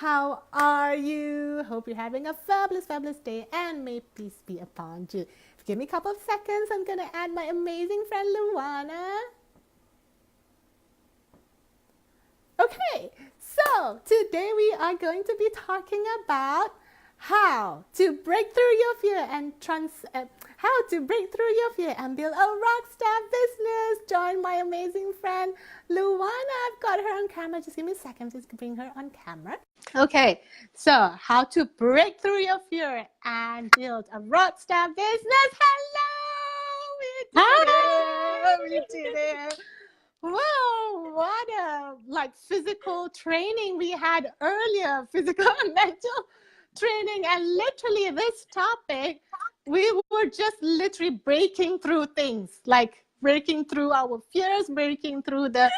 How are you? Hope you're having a fabulous, fabulous day, and may peace be upon you. Give me a couple of seconds. I'm going to add my amazing friend Luana. Okay, so today we are going to be talking about how to break through your fear and build a rock star business. Join my amazing friend Luana. I've got her on camera. Just give me a second. Just bring her on camera. Okay, so how to break through your fear and build a rock star business. Hello, we did it. Wow, what a physical training we had earlier, physical and mental training, and literally this topic, we were just literally breaking through things, like breaking through our fears, breaking through the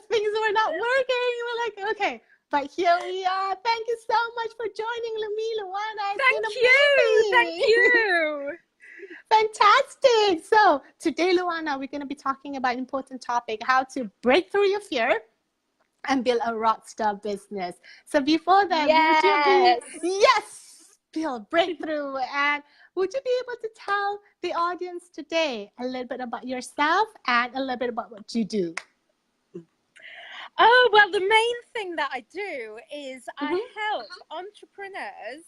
things were not working. We're like, okay, but here we are. Thank you so much for joining me, Luana. Thank you. Fantastic. So today, Luana, we're going to be talking about an important topic, how to break through your fear and build a rock star business. So before that, build breakthrough. And would you be able to tell the audience today a little bit about yourself and a little bit about what you do? Oh, well, the main thing that I do is I help entrepreneurs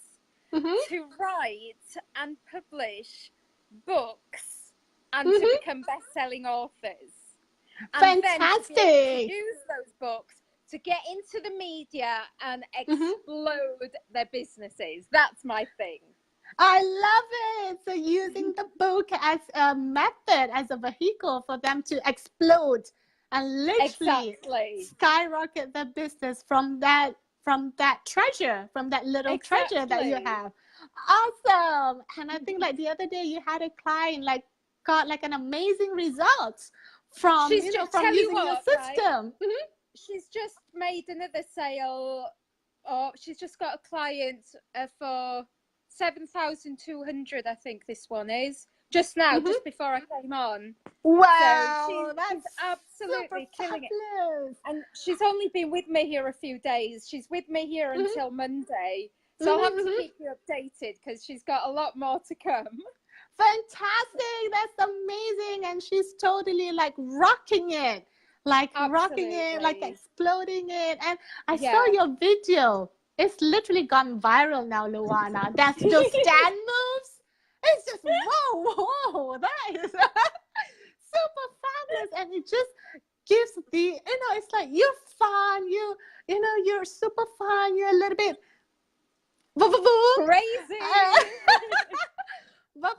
to write and publish books and to become best-selling authors. And Fantastic. Then to use those books to get into the media and explode their businesses. That's my thing. I love it. So using the book as a method, as a vehicle for them to explode and literally skyrocket their business from that treasure, from that little treasure that you have. Awesome. And I think like the other day you had a client got an amazing results from using your system. Right? She's just made another sale, or she's just got a client for 7,200, I think this one is. Just now, just before I came on. Wow, so that's absolutely killing it. And she's only been with me here a few days. She's with me here until Monday. So I'll have to keep you updated because she's got a lot more to come. Fantastic. That's amazing. And she's totally rocking it. Rocking it, exploding it. And I saw your video. It's literally gone viral now, Luana. That's those stand moves. It's just, whoa, that is super fabulous. And it just gives it's like you're fun. You're super fun. You're a little bit crazy. But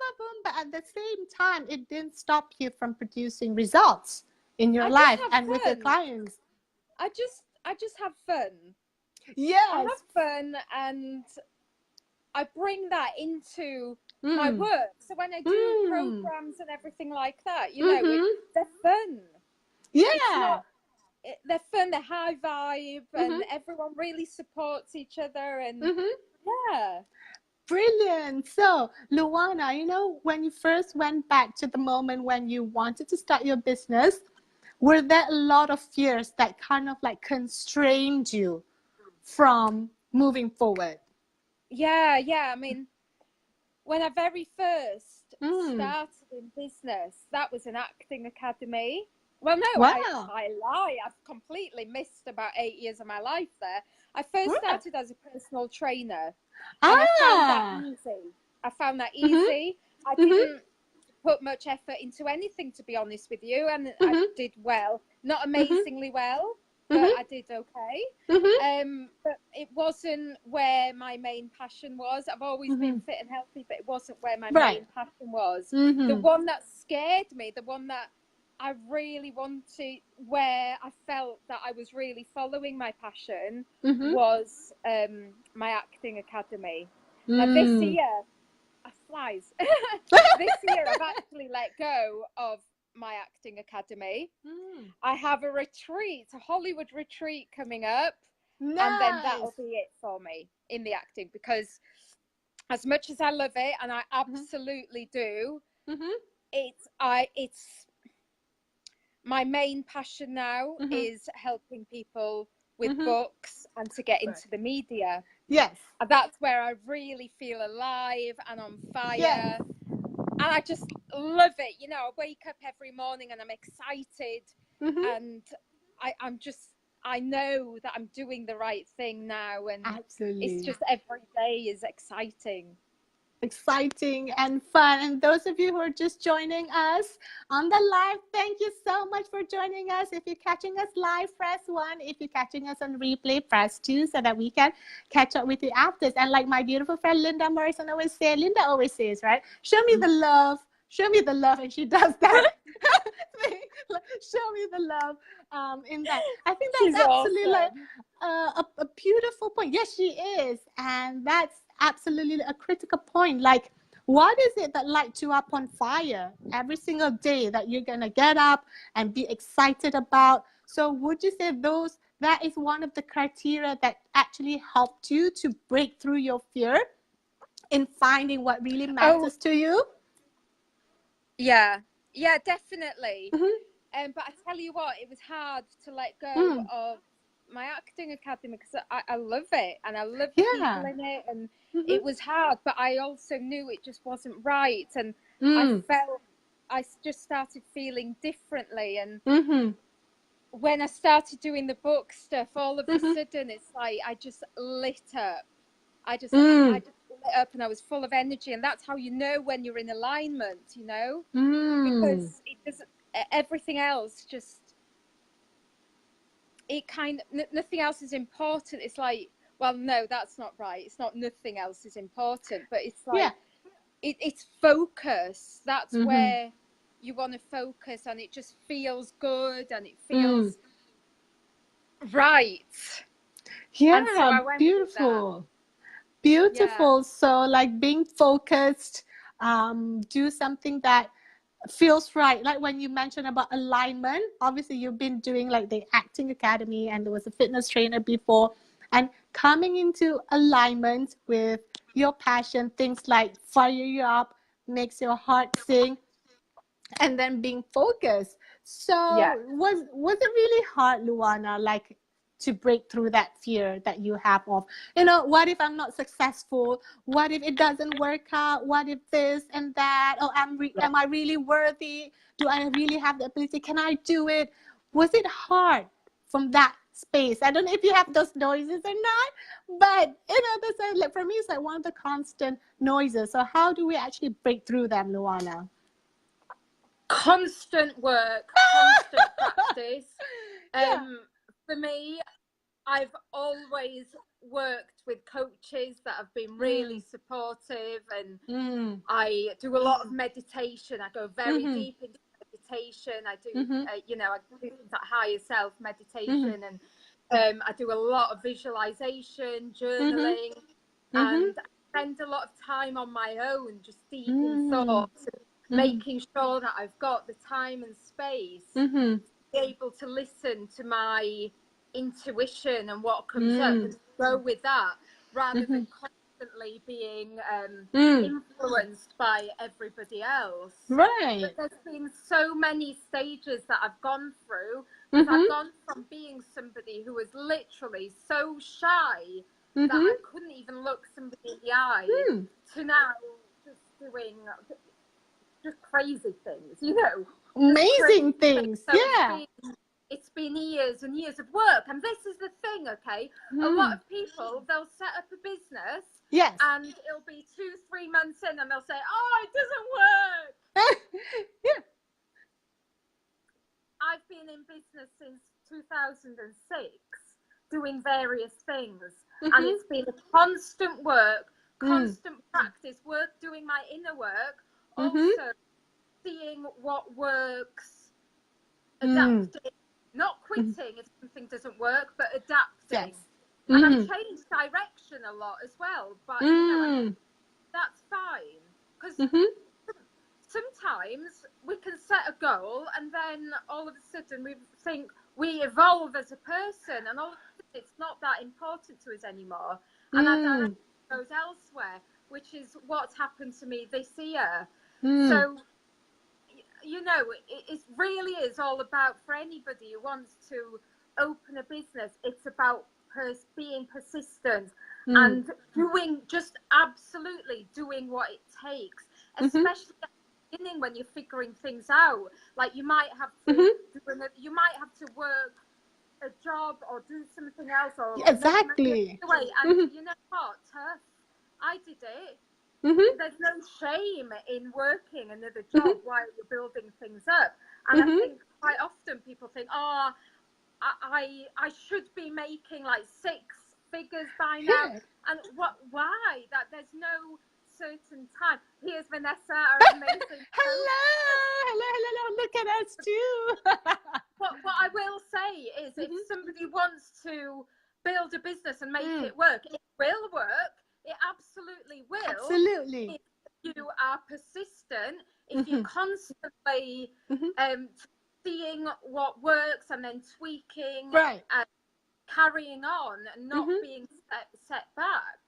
at the same time, it didn't stop you from producing results in your life and with your clients. I just have fun. Yes. I have fun, and I bring that into my work. So when I do programs and everything like that, they're fun. Yeah. They're fun, they're high vibe, and everyone really supports each other. And yeah. Brilliant. So, Luana, when you first went back to the moment when you wanted to start your business, were there a lot of fears that kind of constrained you from moving forward? Yeah. I mean, when I very first started in business, that was an acting academy. Well, no, I lie. I've completely missed about 8 years of my life there. I first started as a personal trainer. And I found that easy. I didn't put much effort into anything, to be honest with you. And I did well. Not amazingly well, but I did okay. But it wasn't where my main passion was. I've always been fit and healthy, but it wasn't where my main passion was. The one that scared me, the one that I really wanted, where I felt that I was really following my passion, was my acting academy. And this year, flies. This year, I've actually let go of my acting academy. I have a retreat, a Hollywood retreat coming up. Nice. And then that'll be it for me in the acting, because as much as I love it, and I absolutely do, it's my main passion now is helping people with books and to get into the media. Yes. And that's where I really feel alive and on fire. Yes. And I just love it. You know, I wake up every morning and I'm excited. And I know that I'm doing the right thing now. And absolutely, it's just every day is exciting. Exciting and fun. And those of you who are just joining us on the live, thank you so much for joining us. If you're catching us live, press 1. If you're catching us on replay, press 2, so that we can catch up with you after. And like my beautiful friend Linda Morrison always says, right? Show me the love. Show me the love. And she does that. Show me the love in that. I think that's She's absolutely awesome. like a beautiful point. Yes, she is. And that's absolutely a critical point. Like, what is it that lights you up on fire every single day that you're gonna get up and be excited about? So would you say that is one of the criteria that actually helped you to break through your fear in finding what really matters to you? Yeah, definitely. But I tell you what, it was hard to let go of my acting academy because I love it and I love the people in it, and it was hard, but I also knew it just wasn't right, and I just started feeling differently, and when I started doing the book stuff, all of a sudden it's like I just lit up. I just lit up and I was full of energy, and that's how you know when you're in alignment, you know, because it doesn't, everything else just, it kind of, nothing else is important. It's like, well, no, that's not right. It's not nothing else is important, but it's like, it's focus. That's where you want to focus, and it just feels good and it feels right. Yeah, and so I went beautiful. Beautiful. Yeah. So like being focused, do something that feels right. Like when you mentioned about alignment, obviously you've been doing like the acting academy and there was a fitness trainer before, and coming into alignment with your passion, things like fire you up, makes your heart sing, and then being focused. So was it really hard, Luana, like to break through that fear that you have of, what if I'm not successful? What if it doesn't work out? What if this and that? Oh, am I really worthy? Do I really have the ability? Can I do it? Was it hard from that space? I don't know if you have those noises or not, but that's like, for me, it's like one of the constant noises. So how do we actually break through them, Luana? Constant work, constant practice. For me, I've always worked with coaches that have been really supportive, and I do a lot of meditation. I go very deep into meditation. I do, I do things like higher self meditation, and I do a lot of visualization, journaling, and I spend a lot of time on my own, just deep in thoughts, making sure that I've got the time and space to be able to listen to my intuition and what comes up and go with that, rather than constantly being influenced by everybody else. Right. But there's been so many stages that I've gone through, because I've gone from being somebody who was literally so shy that I couldn't even look somebody in the eye, to now just doing just crazy things, amazing things. So it's been years and years of work, and this is the thing, okay? A lot of people, they'll set up a business, and it'll be 2-3 months in, and they'll say, "Oh, it doesn't work." I've been in business since 2006, doing various things, and it's been a constant work, constant practice, doing my inner work, also seeing what works, adapting, not quitting if something doesn't work, but adapting. And I've changed direction a lot as well, but that's fine, because sometimes we can set a goal and then all of a sudden we think we evolve as a person, and all of a sudden it's not that important to us anymore, and our direction goes elsewhere, which is what's happened to me this year. So it really is all about, for anybody who wants to open a business, it's about being persistent and just absolutely doing what it takes, especially at the beginning when you're figuring things out. Like you might have to you might have to work a job or do something else or Exactly. away. And you know what? Tough. I did it. There's no shame in working another job while you're building things up. And I think quite often people think, oh, I should be making like 6 figures by now. And why? That there's no certain time. Here's Vanessa, our amazing hello, look at us too. What I will say is if somebody wants to build a business and make it work, it will work. It absolutely will. Absolutely. If you are persistent, if you constantly seeing what works and then tweaking and carrying on and not being set back.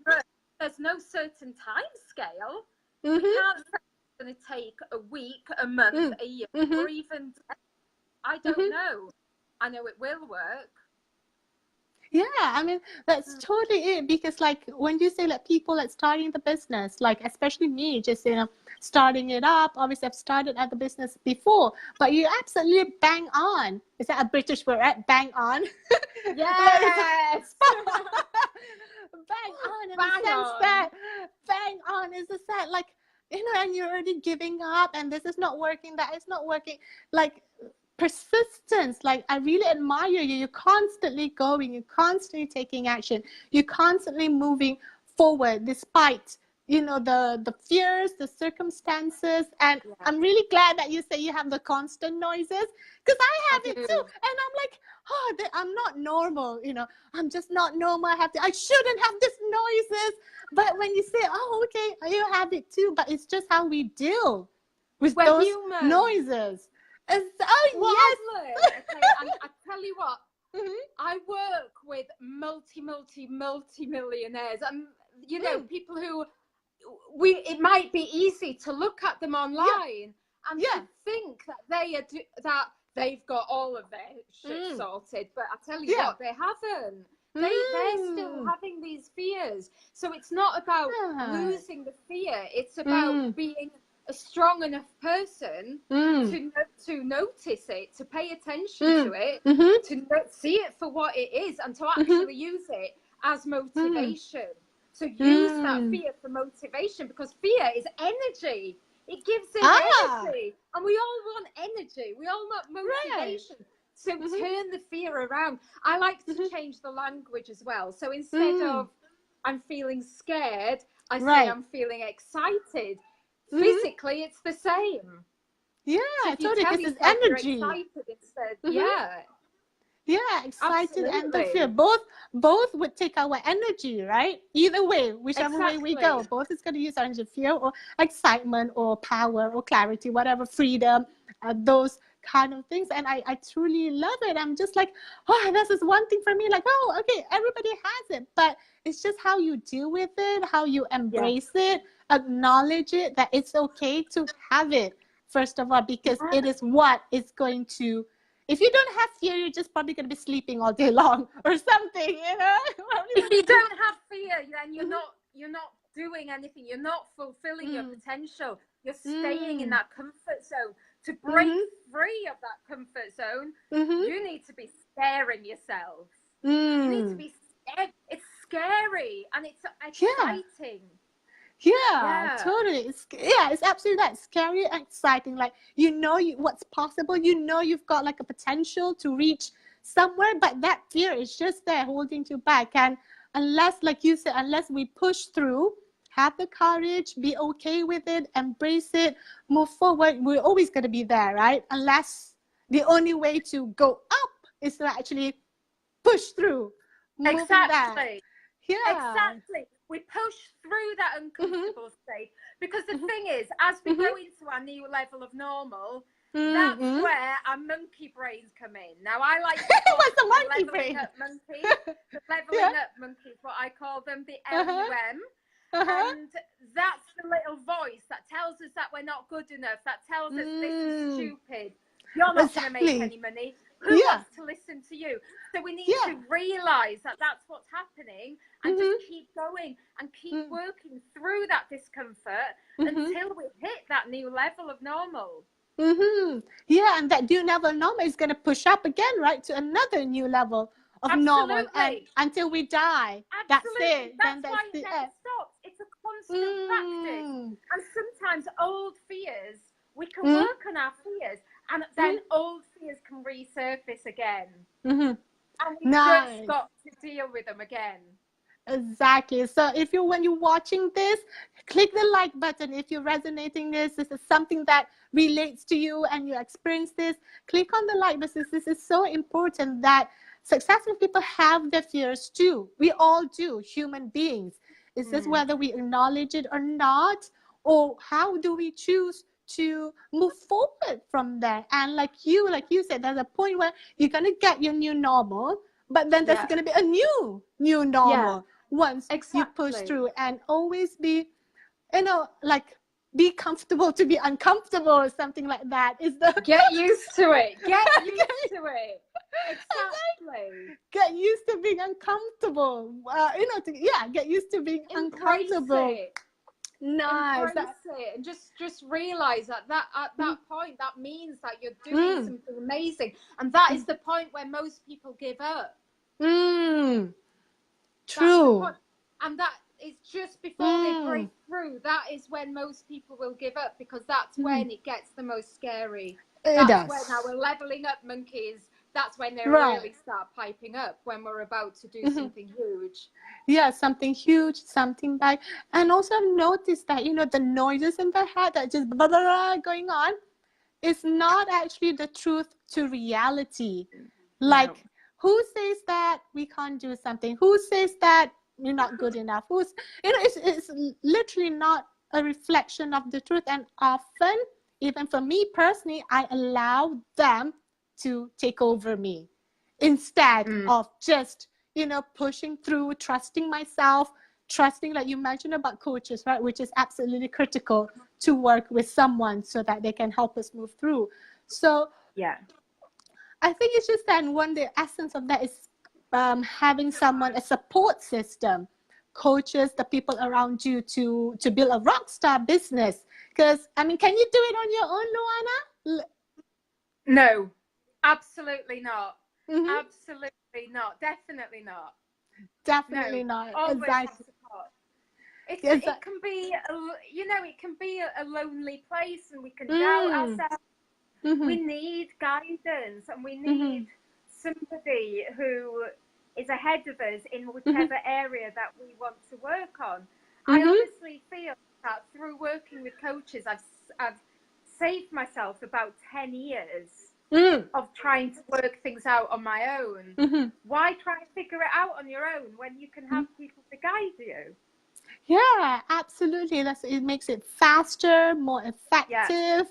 But there's no certain time scale. You can't say it's going to take a week, a month, a year, or even I don't know. I know it will work. Yeah, I mean, that's totally it. Because like when you say like people like starting the business, like especially me, just, you know, starting it up. Obviously, I've started at the business before, but you absolutely bang on. Is that a British word, right? Bang on? Yes! Bang on in the sense that, bang on is the sense, like, you know, and you're already giving up and this is not working, that is not working. Like, persistence, like I really admire you. You're constantly going, you're constantly taking action, you're constantly moving forward despite, you know, the fears, the circumstances. And I'm really glad that you say you have the constant noises, because I have it too. And I'm like, oh, I'm not normal, you know, I'm just not normal. I shouldn't have these noises. But when you say, oh, okay, you have it too, but it's just how we deal with those noises. Yes. Okay, and I tell you what, I work with multi-millionaires, and you know, people who it might be easy to look at them online and to think that they've got all of their shit sorted, but I tell you what, they haven't. They're still having these fears. So it's not about losing the fear. It's about being a strong enough person to notice it, to pay attention to it, to see it for what it is, and to actually use it as motivation. So use that fear for motivation, because fear is energy. It gives it energy, and we all want energy. We all want motivation. So turn the fear around. I like to change the language as well. So instead of I'm feeling scared, I say I'm feeling excited. Physically, it's the same. Yeah, so totally. Because it's energy. Excited instead. Yeah, excited and the fear. Both would take our energy, right? Either way, whichever way we go, both is going to use our energy, fear or excitement or power or clarity, whatever, freedom, those kind of things. And I truly love it. I'm just like, oh, this is one thing for me. Like, oh, okay, everybody has it, but it's just how you deal with it, how you embrace it, acknowledge it, that it's okay to have it, first of all, because it is what is going to. If you don't have fear, you're just probably going to be sleeping all day long or something, you know? If you don't have fear, then you're not doing anything. You're not fulfilling your potential. You're staying in that comfort zone. To break free of that comfort zone, you need to be scaring yourself. You need to be scared. It's scary and it's exciting. Yeah, totally. It's absolutely that. Scary and exciting. Like, you know what's possible. You know you've got like a potential to reach somewhere, but that fear is just there holding you back. And unless, like you said, unless we push through, have the courage, be okay with it, embrace it, move forward, we're always going to be there, right? Unless the only way to go up is to actually push through. Exactly. Yeah. Exactly. We push through that uncomfortable state, because the thing is, as we go into our new level of normal, that's where our monkey brains come in. Now, I like to call what's the the monkey leveling brain? up monkey. The leveling up monkey is what I call them, the LUM. And that's the little voice that tells us that we're not good enough, that tells us this is stupid, you're not going to make any money, who Who Yeah. wants to listen to you? So we need to realize that that's what's happening, and just keep going and keep working through that discomfort until we hit that new level of normal. Yeah, and that new level normal is going to push up again, right, to another new level of normal, and until we die. That's it. That's why it never stops. It's a constant practice. And sometimes old fears, we can work on our fears, and then old fears can resurface again. And we just got to deal with them again. Exactly. So if you, when you're watching this, click the like button. If you're resonating this is something that relates to you and you experience this, click on the like button. This is so important, that successful people have their fears too. We all do, human beings. It's just whether we acknowledge it or not, or how do we choose to move forward from there. And like you said, there's a point where you're going to get your new normal, but then there's going to be a new normal once you push through. And always be, like, be comfortable to be uncomfortable, or something like that. Is the get used to it. Get used to it. Exactly. Get used to being uncomfortable. Get used to being uncomfortable. It. Nice. Embrace it, and just realize that at that point, that means that you're doing something amazing, and that is the point where most people give up. True. And that is just before they break through. That is when most people will give up, because that's when it gets the most scary. That's when our leveling up monkeys, that's when they really start piping up, when we're about to do something huge. Yeah, something huge, something big. And also I've noticed that, the noises in the head that just blah, blah, blah, going on is not actually the truth to reality. Like, who says that we can't do something? Who says that you're not good enough? Who's, it's literally not a reflection of the truth. And often, even for me personally, I allow them to take over me instead of just, pushing through, trusting myself, trusting, like you mentioned about coaches, right? Which is absolutely critical to work with someone so that they can help us move through. So I think it's just that one, the essence of that is having someone, a support system, coaches, the people around you to build a rock star business. Because, can you do it on your own, Luana? No, absolutely not. Absolutely not. Definitely not. Definitely not. Always exactly. It can be, it can be a lonely place, and we can doubt ourselves. We need guidance, and we need somebody who is ahead of us in whichever area that we want to work on. I honestly feel that through working with coaches, I've saved myself about 10 years of trying to work things out on my own. Why try and figure it out on your own when you can have people to guide you? Yeah, absolutely. It makes it faster, more effective.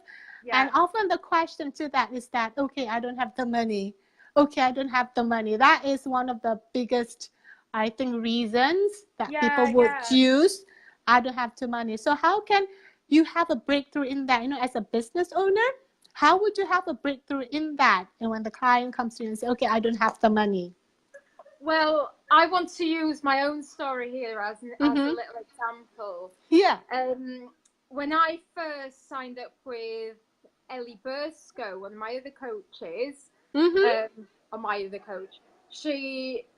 And often the question to that is that, okay, I don't have the money. Okay, I don't have the money. That is one of the biggest, I think, reasons that people would choose. I don't have the money. So how can you have a breakthrough in that? As a business owner, how would you have a breakthrough in that? And when the client comes to you and say, okay, I don't have the money. Well, I want to use my own story here as a little example. Yeah. When I first signed up with Ellie Bursko, one of my other coaches, or my other coach,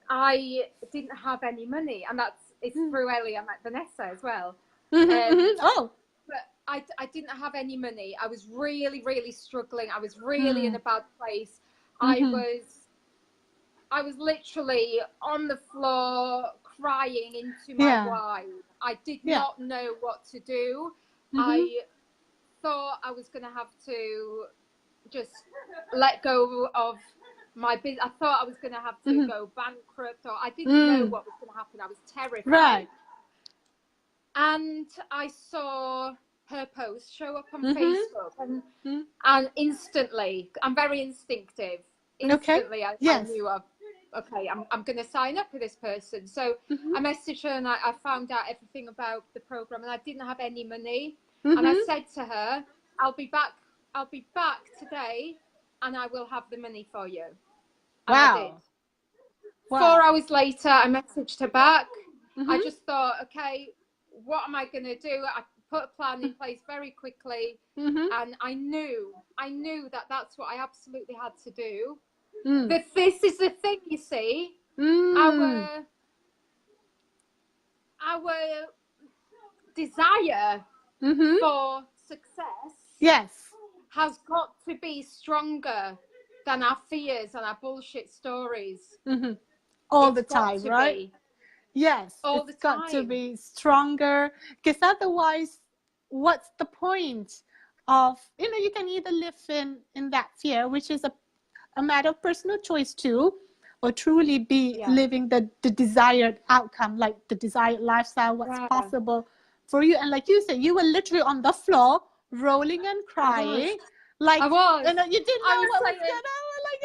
I didn't have any money, and it's through Ellie I met Vanessa as well. But I didn't have any money. I was really, really struggling. I was really in a bad place. I was literally on the floor crying into my wine. I did not know what to do. I thought I was going to have to just let go of my business. I thought I was going to have to go bankrupt, or I didn't know what was going to happen. I was terrified. Right. And I saw her post show up on Facebook, and instantly, I'm very instinctive. Instantly, I knew I'm going to sign up with this person. So I messaged her, and I found out everything about the program, and I didn't have any money. And I said to her, I'll be back today, and I will have the money for you. And I did. Wow. 4 hours later, I messaged her back. I just thought, okay, what am I going to do? I put a plan in place very quickly. And I knew that that's what I absolutely had to do. But this is the thing, you see. Our desire for success has got to be stronger than our fears and our bullshit stories. All the time, right? Yes, it's got to be stronger, because otherwise, what's the point of, you can either live in that fear, which is a matter of personal choice too, or truly be living the desired outcome, like the desired lifestyle, what's possible for you. And like you said, you were literally on the floor, rolling and crying. Like, I was. You didn't know what was going on. Like,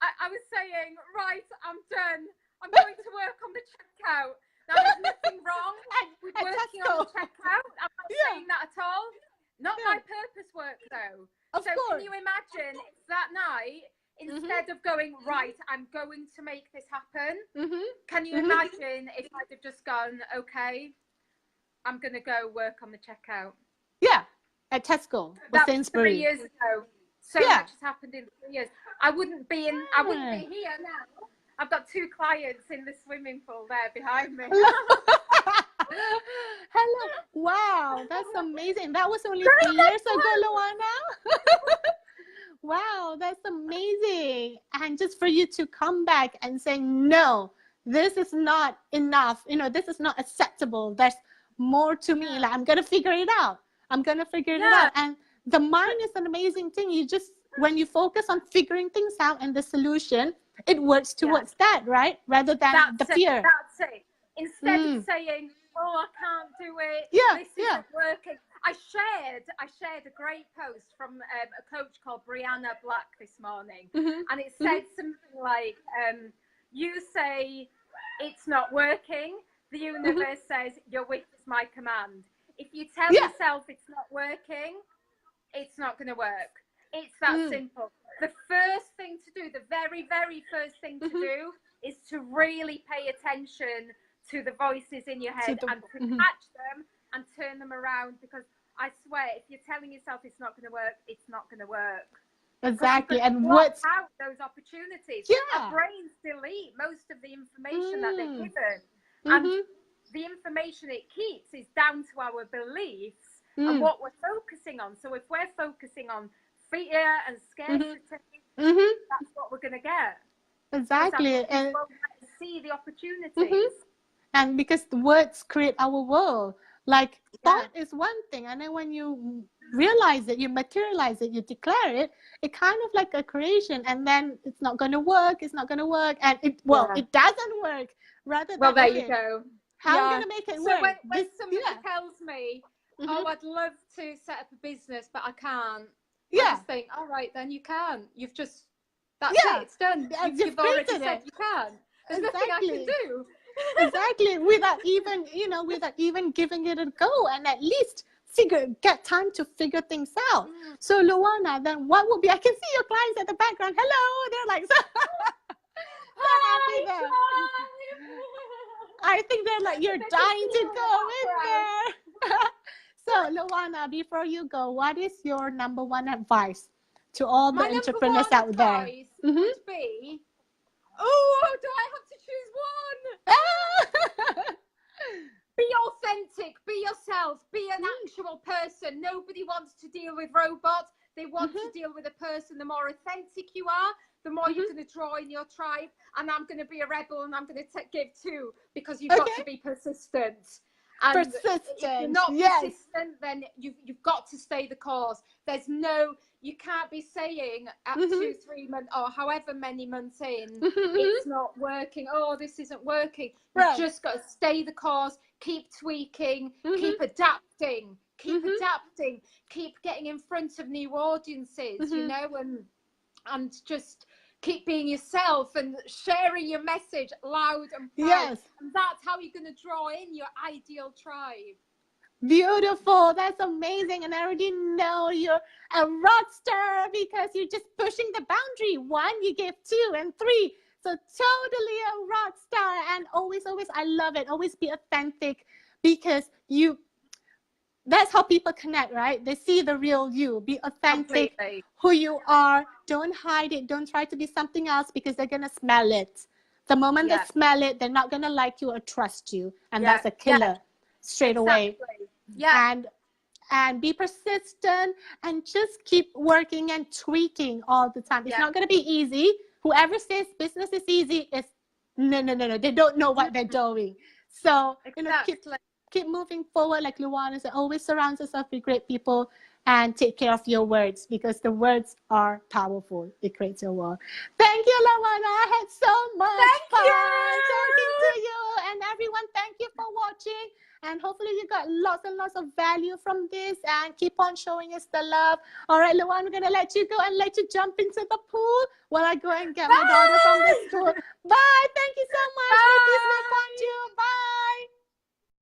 I was saying, right, I'm done. I'm going to work on the checkout. Now, there's nothing wrong with working on the checkout. I'm not saying that at all. Not my purpose work, though. Of course. Can you imagine if that night, instead of going, right, I'm going to make this happen, can you imagine if I'd have just gone, okay, I'm going to go work on the checkout? Yeah, at Tesco. That was 3 years ago. So much has happened in 3 years. I wouldn't be here now. I've got 2 clients in the swimming pool there behind me. Hello. Wow, that's amazing. That was only 3 years ago, Luana. Wow, that's amazing. And just for you to come back and say, no, this is not enough. This is not acceptable. There's more to me. Like, I'm going to figure it out. I'm going to figure it out. And the mind is an amazing thing. When you focus on figuring things out and the solution, it works towards that, right? Rather than the fear. That's it. Instead of saying, oh, I can't do it. This isn't working. I shared a great post from a coach called Brianna Black this morning. And it said something like, you say it's not working. The universe says your wish is my command. If you tell yourself it's not working, it's not going to work. It's that simple. The first thing to do, the very, very first thing to do is to really pay attention to the voices in your head and to catch them and turn them around, because I swear, if you're telling yourself it's not going to work, it's not going to work. Exactly. And what's out those opportunities? Our brains delete most of the information that they're given. And the information it keeps is down to our beliefs and what we're focusing on. So if we're focusing on fear and scarcity, that's what we're going to get. Exactly. And see the opportunities. And because the words create our world. Like, thought is one thing, and then when you realize it, you materialize it, you declare it, it kind of like a creation, and then it's not going to work, and it doesn't work. Rather than, there you go. How am I going to make it work? So when somebody tells me, oh, I'd love to set up a business, but I can't. I just think, all right, then you can. You've just, that's it, it's done. You've already said you can. There's nothing I can do. Exactly. Without even giving it a go, and at least get time to figure things out. So Luana, then what would be, I can see your clients at the background. Hello, they're like so happy there. I think they're like, you're dying to go in there. So Luana, before you go, what is your number one advice to all the entrepreneurs out there? Would be, oh, do I have to choose one? Be authentic, be yourself, be an actual person. Nobody wants to deal with robots. They want to deal with a person. The more authentic you are, the more you're going to draw in your tribe. And I'm going to be a rebel, and I'm going to give too, because you've got to be persistent. And if you're not persistent, then you've got to stay the course. You can't be saying at 2-3 months or however many months in, it's not working. Oh, this isn't working. You've just got to stay the course, keep tweaking, keep adapting, keep getting in front of new audiences, and just keep being yourself and sharing your message loud and proud. And that's how you're going to draw in your ideal tribe. Beautiful. That's amazing. And I already know you're a rock star because you're just pushing the boundary. 1, you give 2, and 3. So totally a rock star. And always, always, I love it. Always be authentic because that's how people connect, right? They see the real you. Be authentic, Completely. who you are. Don't hide it. Don't try to be something else because they're going to smell it. The moment they smell it, they're not going to like you or trust you. And that's a killer straight away. Yeah. And be persistent and just keep working and tweaking all the time. It's not going to be easy. Whoever says business is easy is no. They don't know what they're doing. So, keep moving forward, like Luana said. Always surround yourself with great people and take care of your words because the words are powerful. It creates your world. Thank you, Luana. I had so much fun talking to you. And everyone, thank you for watching. And hopefully you got lots and lots of value from this and keep on showing us the love. All right, Luana, we're going to let you go and let you jump into the pool while I go and get my daughter from the